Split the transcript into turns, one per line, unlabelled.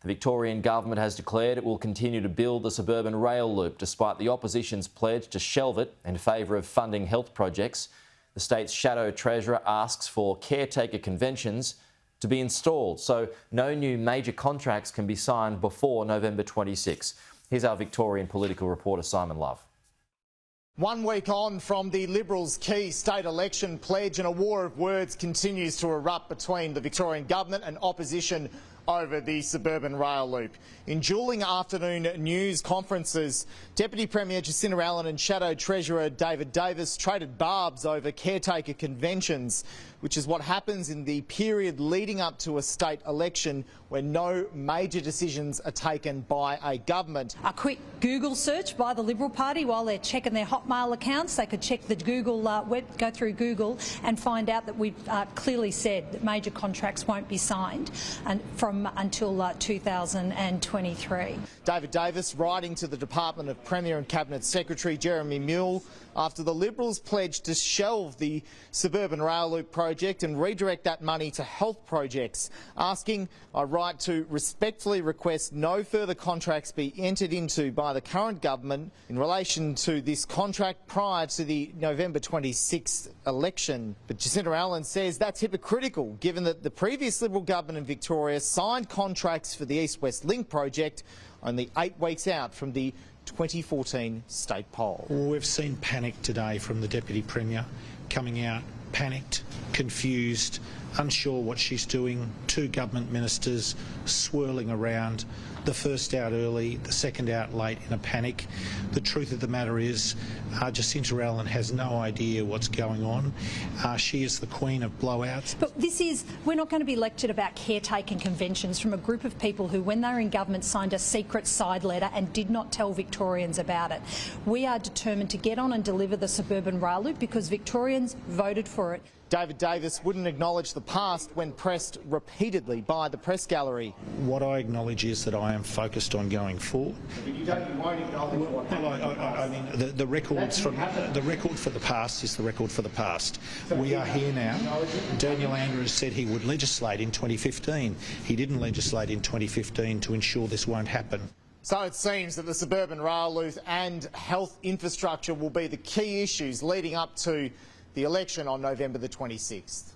The Victorian government has declared it will continue to build the Suburban Rail Loop despite the opposition's pledge to shelve it in favour of funding health projects. The state's shadow treasurer asks for caretaker conventions to be installed, so no new major contracts can be signed before November 26. Here's our Victorian political reporter Simon Love.
1 week on from the Liberals' key state election pledge, and a war of words continues to erupt between the Victorian government and opposition over the Suburban Rail Loop. In duelling afternoon news conferences, Deputy Premier Jacinta Allen and Shadow Treasurer David Davis traded barbs over caretaker conventions, which is what happens in the period leading up to a state election when no major decisions are taken by a government.
A quick Google search by the Liberal Party while they're checking their Hotmail accounts. They could check the Google go through Google and find out that we've clearly said that major contracts won't be signed until 2023.
David Davis writing to the Department of Premier and Cabinet Secretary Jeremy Mule after the Liberals pledged to shelve the Suburban Rail Loop project and redirect that money to health projects, asking, I write, to respectfully request no further contracts be entered into by the current government in relation to this contract prior to the November 26th election. But Jacinta Allen says that's hypocritical, given that the previous Liberal government in Victoria signed contracts for the East-West Link project only 8 weeks out from the 2014 state poll.
We've seen panic today from the Deputy Premier, coming out panicked, confused, unsure what she's doing. 2 government ministers swirling around, the first out early, the second out late in a panic. The truth of the matter is Jacinta Allen has no idea what's going on. She is the queen of blowouts.
But we're not going to be lectured about caretaking conventions from a group of people who, when they were in government, signed a secret side letter and did not tell Victorians about it. We are determined to get on and deliver the Suburban Rail Loop because Victorians voted for it.
David Davis wouldn't acknowledge the past when pressed repeatedly by the press gallery.
What I acknowledge is that I am focused on going forward.
But you won't acknowledge what happened.
I mean, the record for the past is the record for the past. We are here now. Daniel Andrews said he would legislate in 2015. He didn't legislate in 2015 to ensure this won't happen.
So it seems that the Suburban Rail Loop and health infrastructure will be the key issues leading up to the election on November the 26th.